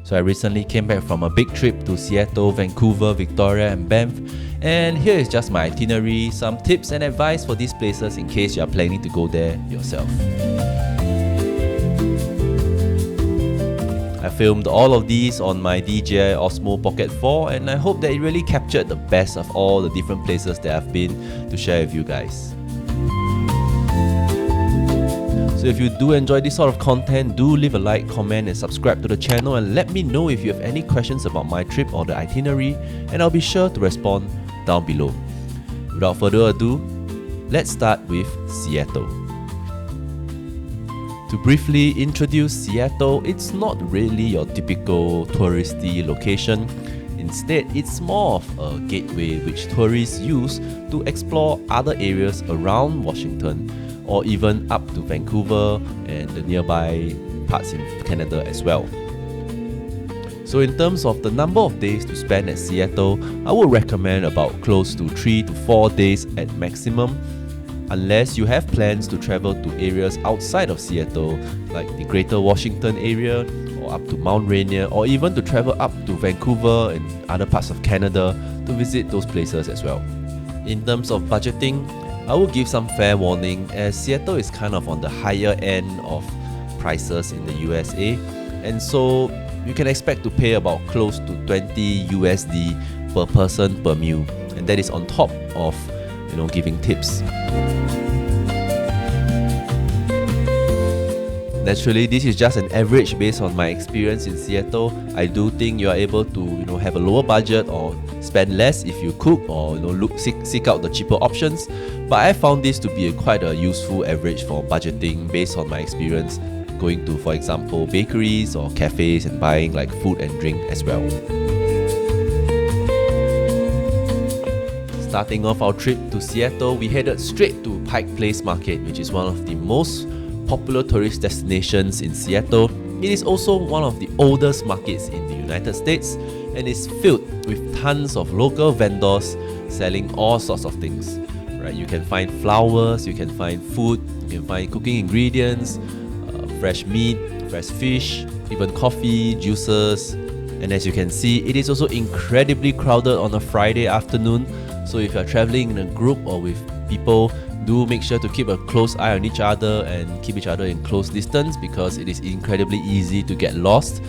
So I recently came back from a big trip to Seattle, Vancouver, Victoria and Banff, and here is just my itinerary, some tips and advice for these places in case you are planning to go there yourself. I filmed all of these on my DJI Osmo Pocket 4 and I hope that it really captured the best of all the different places that I've been to share with you guys. So if you do enjoy this sort of content, do leave a like, comment and subscribe to the channel and let me know if you have any questions about my trip or the itinerary and I'll be sure to respond down below. Without further ado, let's start with Seattle. To briefly introduce Seattle, it's not really your typical touristy location. Instead, it's more of a gateway which tourists use to explore other areas around Washington or even up to Vancouver and the nearby parts in Canada as well. So in terms of the number of days to spend at Seattle, I would recommend about close to 3 to 4 days at maximum, unless you have plans to travel to areas outside of Seattle like the Greater Washington area or up to Mount Rainier, or even to travel up to Vancouver and other parts of Canada to visit those places as well. In terms of budgeting, I will give some fair warning as Seattle is kind of on the higher end of prices in the USA, and so you can expect to pay about close to 20 USD per person per meal, and that is on top of giving tips. Naturally, this is just an average based on my experience in Seattle. I do think you are able to have a lower budget or spend less if you cook or seek out the cheaper options. But I found this to be quite a useful average for budgeting based on my experience going to, for example, bakeries or cafes and buying like food and drink as well. Starting off our trip to Seattle, we headed straight to Pike Place Market, which is one of the most popular tourist destinations in Seattle. It is also one of the oldest markets in the United States and is filled with tons of local vendors selling all sorts of things. Right? You can find flowers, you can find food, you can find cooking ingredients, fresh meat, fresh fish, even coffee, juices. And as you can see, it is also incredibly crowded on a Friday afternoon. So if you're traveling in a group or with people, do make sure to keep a close eye on each other and keep each other in close distance because it is incredibly easy to get lost.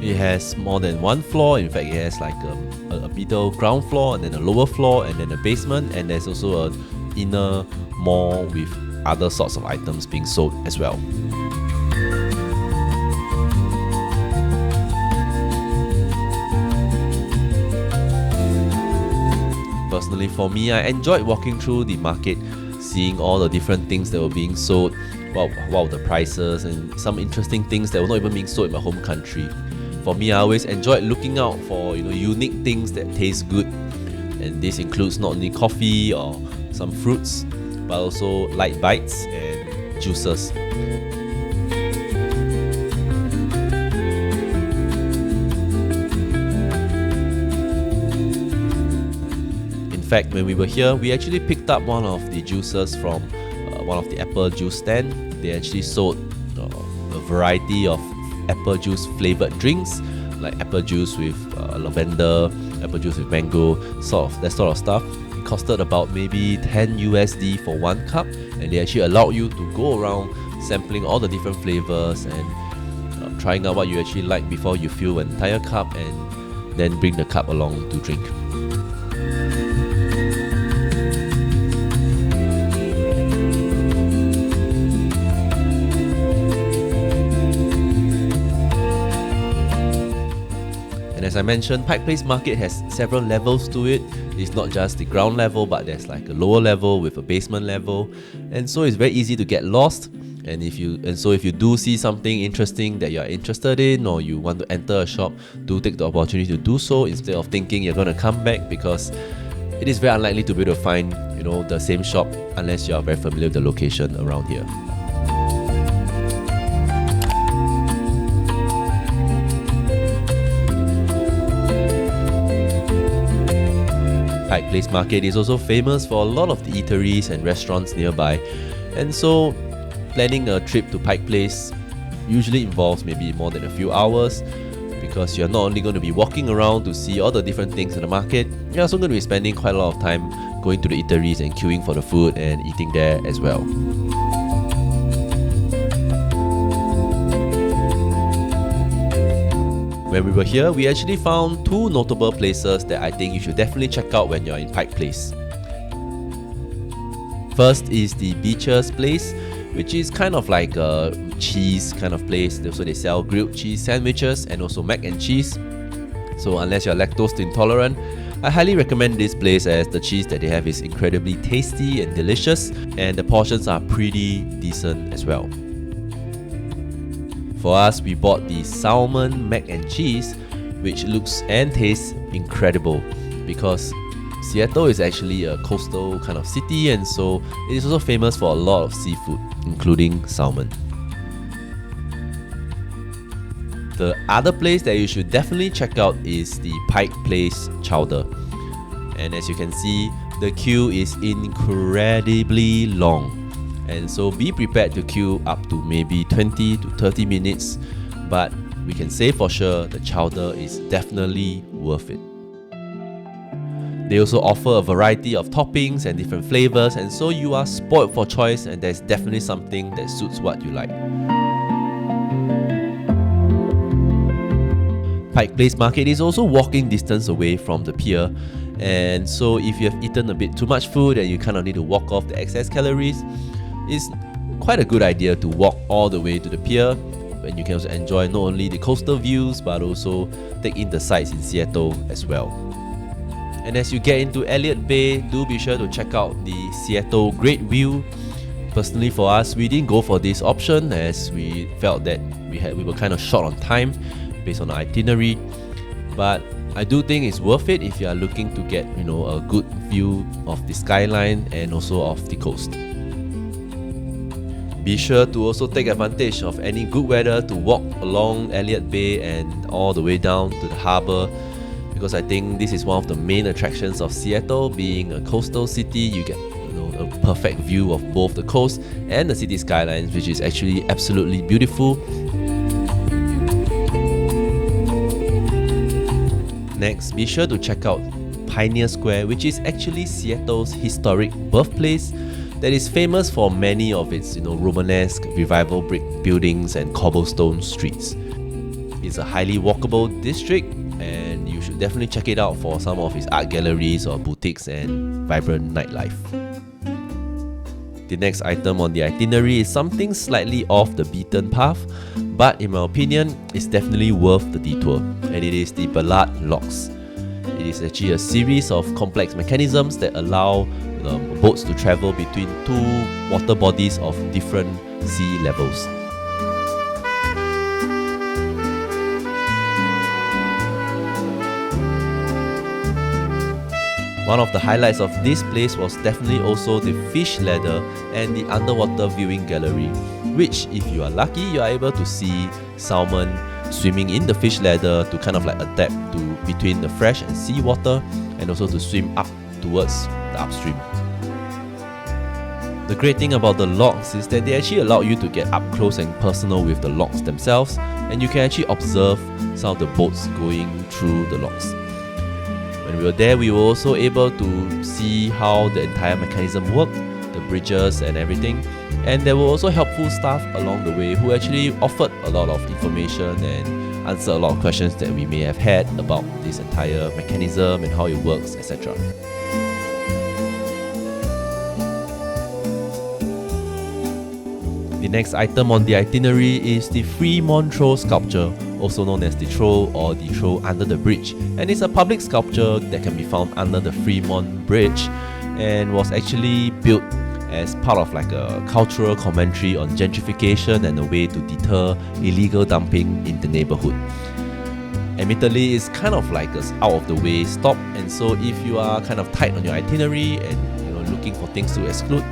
It has more than one floor. In fact, it has like a middle ground floor and then a lower floor and then a basement, and there's also an inner mall with other sorts of items being sold as well. Personally, for me, I enjoyed walking through the market, seeing all the different things that were being sold, wow, the prices and some interesting things that were not even being sold in my home country. For me, I always enjoyed looking out for unique things that taste good, and this includes not only coffee or some fruits, but also light bites and juices. In fact, when we were here, we actually picked up one of the juices from one of the apple juice stand. They actually sold a variety of apple juice flavored drinks, like apple juice with lavender, apple juice with mango, that sort of stuff. It costed about maybe 10 USD for one cup, and they actually allow you to go around sampling all the different flavors and trying out what you actually like before you fill an entire cup and then bring the cup along to drink. And as I mentioned, Pike Place Market has several levels to it. It's not just the ground level, but there's like a lower level with a basement level, and so it's very easy to get lost. So if you do see something interesting that you're interested in, or you want to enter a shop, do take the opportunity to do so instead of thinking you're going to come back, because it is very unlikely to be able to find the same shop unless you are very familiar with the location around here. Pike Place Market is also famous for a lot of the eateries and restaurants nearby, and so planning a trip to Pike Place usually involves maybe more than a few hours, because you're not only going to be walking around to see all the different things in the market, you're also going to be spending quite a lot of time going to the eateries and queuing for the food and eating there as well. When we were here, we actually found two notable places that I think you should definitely check out when you're in Pike Place. First is the Beecher's place, which is kind of like a cheese kind of place. So they sell grilled cheese sandwiches and also mac and cheese. So unless you're lactose intolerant, I highly recommend this place, as the cheese that they have is incredibly tasty and delicious, and the portions are pretty decent as well. For us, we bought the salmon mac and cheese, which looks and tastes incredible, because Seattle is actually a coastal kind of city, and so it is also famous for a lot of seafood, including salmon. The other place that you should definitely check out is the Pike Place Chowder. And as you can see, the queue is incredibly long. And so be prepared to queue up to maybe 20 to 30 minutes, but we can say for sure the chowder is definitely worth it. They also offer a variety of toppings and different flavors, and so you are spoiled for choice, and there's definitely something that suits what you like. Pike Place Market is also walking distance away from the pier, and so if you have eaten a bit too much food and you kind of need to walk off the excess calories, it's quite a good idea to walk all the way to the pier, and you can also enjoy not only the coastal views but also take in the sights in Seattle as well. And as you get into Elliot Bay, do be sure to check out the Seattle Great View. Personally for us, we didn't go for this option as we felt that we were kind of short on time based on the itinerary, but I do think it's worth it if you are looking to get a good view of the skyline and also of the coast. Be sure to also take advantage of any good weather to walk along Elliot Bay and all the way down to the harbour, because I think this is one of the main attractions of Seattle. Being a coastal city, you get a perfect view of both the coast and the city skylines, which is actually absolutely beautiful. Next, be sure to check out Pioneer Square, which is actually Seattle's historic birthplace that is famous for many of its Romanesque revival brick buildings and cobblestone streets. It's a highly walkable district, and you should definitely check it out for some of its art galleries or boutiques and vibrant nightlife. The next item on the itinerary is something slightly off the beaten path, but in my opinion, it's definitely worth the detour, and it is the Ballard Locks. It is actually a series of complex mechanisms that allow boats to travel between two water bodies of different sea levels. One of the highlights of this place was definitely also the fish ladder and the underwater viewing gallery, which, if you are lucky, you are able to see salmon swimming in the fish ladder to kind of like adapt to between the fresh and sea water, and also to swim up towards the upstream. The great thing about the locks is that they actually allow you to get up close and personal with the locks themselves, and you can actually observe some of the boats going through the locks. When we were there, we were also able to see how the entire mechanism worked, the bridges and everything, and there were also helpful staff along the way who actually offered a lot of information and answered a lot of questions that we may have had about this entire mechanism and how it works, etc. The next item on the itinerary is the Fremont Troll sculpture, also known as the Troll or the Troll under the bridge, and it's a public sculpture that can be found under the Fremont Bridge and was actually built as part of like a cultural commentary on gentrification and a way to deter illegal dumping in the neighborhood. Admittedly, it's kind of like an out of the way stop, and so if you are kind of tight on your itinerary and looking for things to exclude,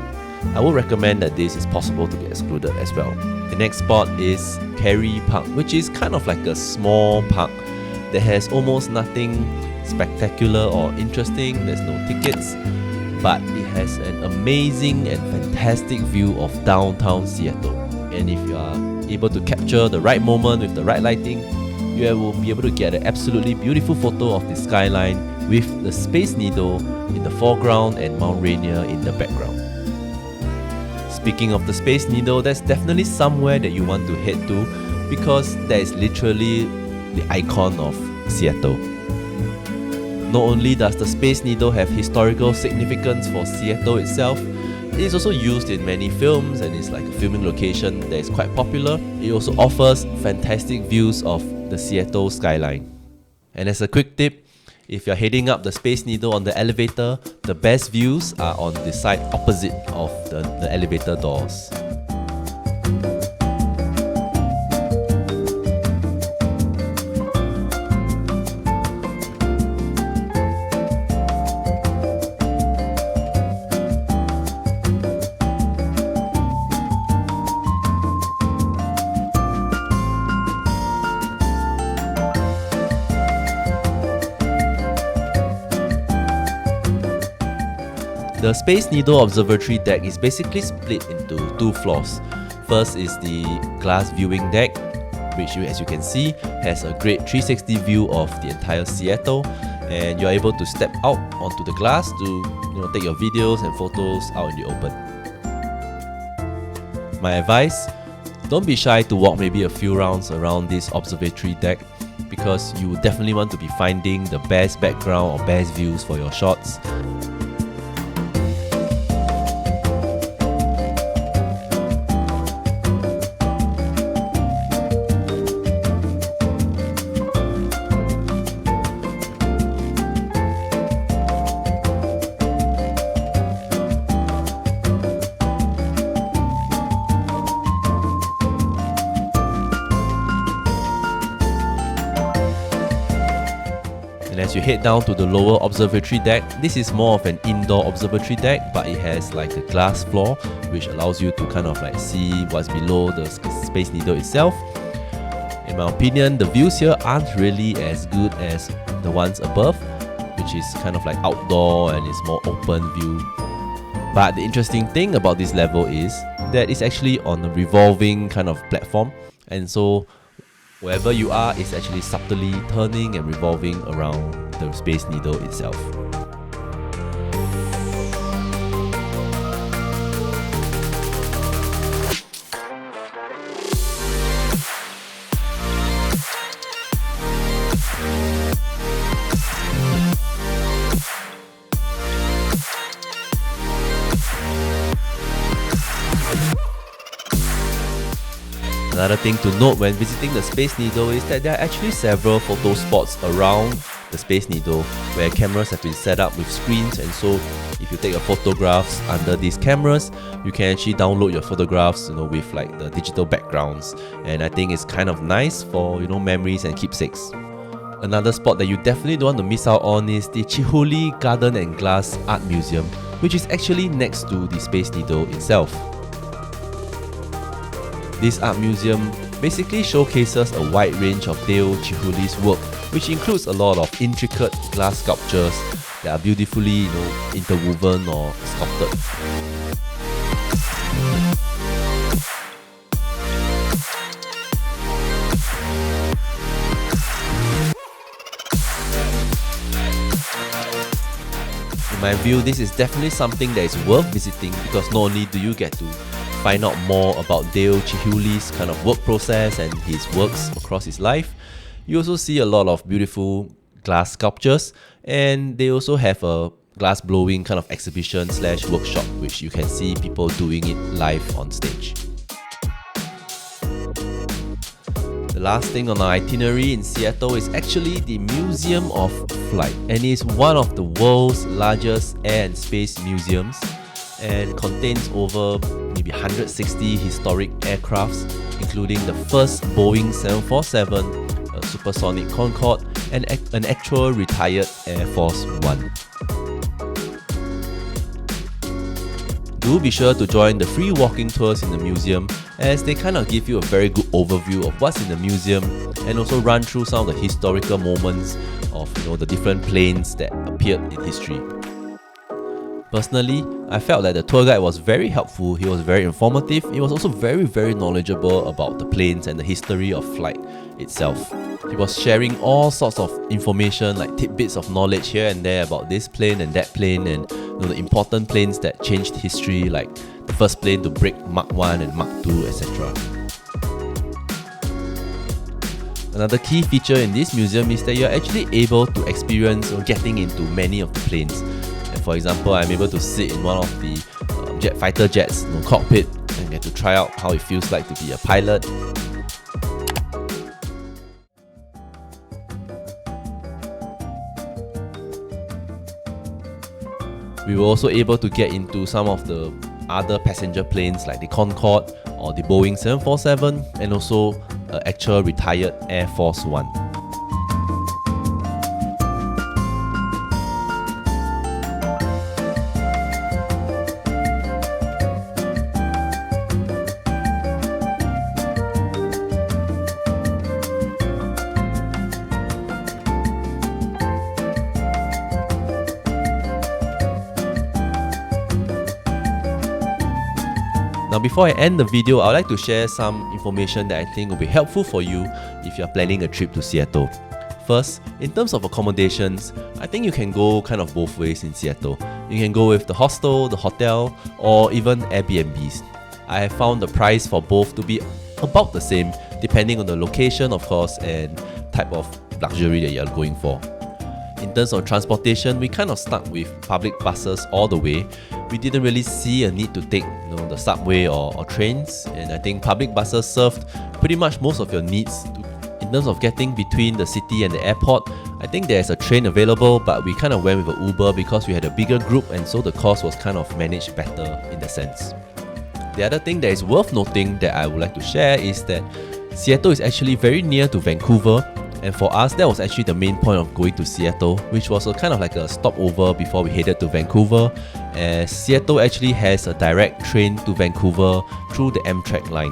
I would recommend that this is possible to be excluded as well. The next spot is Kerry Park, which is kind of like a small park that has almost nothing spectacular or interesting, there's no tickets, but it has an amazing and fantastic view of downtown Seattle. And if you are able to capture the right moment with the right lighting, you will be able to get an absolutely beautiful photo of the skyline with the Space Needle in the foreground and Mount Rainier in the background. Speaking of the Space Needle, there's definitely somewhere that you want to head to because that is literally the icon of Seattle. Not only does the Space Needle have historical significance for Seattle itself, it is also used in many films and is like a filming location that is quite popular. It also offers fantastic views of the Seattle skyline. And as a quick tip, if you're heading up the Space Needle on the elevator, the best views are on the side opposite of the elevator doors. The Space Needle Observatory deck is basically split into two floors. First is the glass viewing deck, which as you can see has a great 360 view of the entire Seattle, and you're able to step out onto the glass to take your videos and photos out in the open. My advice, don't be shy to walk maybe a few rounds around this observatory deck because you will definitely want to be finding the best background or best views for your shots. As you head down to the lower observatory deck, this is more of an indoor observatory deck, but it has like a glass floor which allows you to kind of like see what's below the Space Needle itself. In my opinion, the views here aren't really as good as the ones above, which is kind of like outdoor and it's more open view. But the interesting thing about this level is that it's actually on a revolving kind of platform, and so wherever you are is actually subtly turning and revolving around the Space Needle itself. Another thing to note when visiting the Space Needle is that there are actually several photo spots around the Space Needle where cameras have been set up with screens, and so if you take your photographs under these cameras, you can actually download your photographs with like the digital backgrounds, and I think it's kind of nice for memories and keepsakes. Another spot that you definitely don't want to miss out on is the Chihuly Garden and Glass Art Museum, which is actually next to the Space Needle itself. This art museum basically showcases a wide range of Dale Chihuly's work, which includes a lot of intricate glass sculptures that are beautifully interwoven or sculpted. In my view, this is definitely something that is worth visiting because not only do you get to find out more about Dale Chihuly's kind of work process and his works across his life, you also see a lot of beautiful glass sculptures, and they also have a glass blowing kind of exhibition / workshop which you can see people doing it live on stage. The last thing on our itinerary in Seattle is actually the Museum of Flight, and it's one of the world's largest air and space museums and contains over maybe 160 historic aircrafts, including the first Boeing 747, a supersonic Concorde, and an actual retired Air Force One. do be sure to join the free walking tours in the museum, as they kind of give you a very good overview of what's in the museum and also run through some of the historical moments of the different planes that appeared in history. Personally, I felt that the tour guide was very helpful. He was very informative. He was also very knowledgeable about the planes and the history of flight itself. He was sharing all sorts of information, like tidbits of knowledge here and there about this plane and that plane, and the important planes that changed history, like the first plane to break Mach 1 and Mach 2, etc. Another key feature in this museum is that you're actually able to experience getting into many of the planes. And for example, I'm able to sit in one of the fighter jets cockpit and get to try out how it feels like to be a pilot. We were also able to get into some of the other passenger planes like the Concorde or the Boeing 747, and also actual retired Air Force One. Now, before I end the video, I would like to share some information that I think will be helpful for you if you're planning a trip to Seattle. First, in terms of accommodations, I think you can go kind of both ways in Seattle. You can go with the hostel, the hotel, or even Airbnbs. I have found the price for both to be about the same, depending on the location, of course, and type of luxury that you're going for. In terms of transportation, we kind of stuck with public buses all the way. We didn't really see a need to take the subway or trains, and I think public buses served pretty much most of your needs. In terms of getting between the city and the airport, I think there's a train available, but we kind of went with an Uber because we had a bigger group, and so the cost was kind of managed better in the sense. The other thing that is worth noting that I would like to share is that Seattle is actually very near to Vancouver. And for us, that was actually the main point of going to Seattle, which was kind of like a stopover before we headed to Vancouver, as Seattle actually has a direct train to Vancouver through the Amtrak line.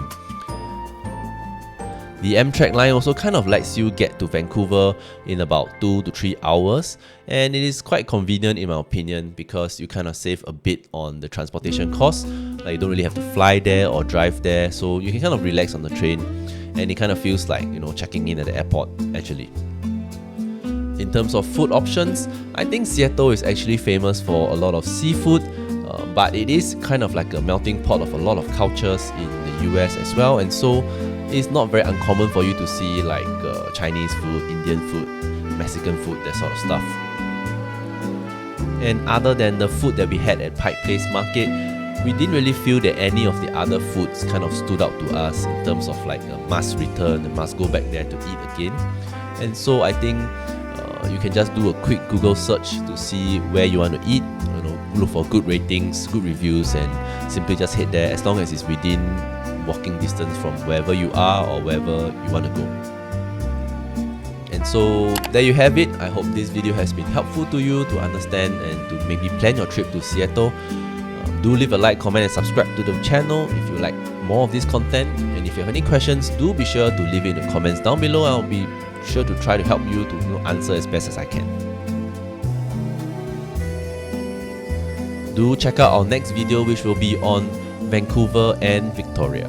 The Amtrak line also kind of lets you get to Vancouver in about 2 to 3 hours, and it is quite convenient in my opinion because you kind of save a bit on the transportation costs. Like, you don't really have to fly there or drive there, so you can kind of relax on the train. And it kind of feels like, checking in at the airport, actually. In terms of food options, I think Seattle is actually famous for a lot of seafood, but it is kind of like a melting pot of a lot of cultures in the US as well, and so it's not very uncommon for you to see like Chinese food, Indian food, Mexican food, that sort of stuff. And other than the food that we had at Pike Place Market, we didn't really feel that any of the other foods kind of stood out to us in terms of like a must return, a must go back there to eat again. And so I think you can just do a quick Google search to see where you want to eat, look for good ratings, good reviews, and simply just head there as long as it's within walking distance from wherever you are or wherever you want to go. And so there you have it. I hope this video has been helpful to you to understand and to maybe plan your trip to Seattle. Do leave a like, comment, and subscribe to the channel if you like more of this content. And if you have any questions, do be sure to leave it in the comments down below. I'll be sure to try to help you to answer as best as I can. Do check out our next video, which will be on Vancouver and Victoria.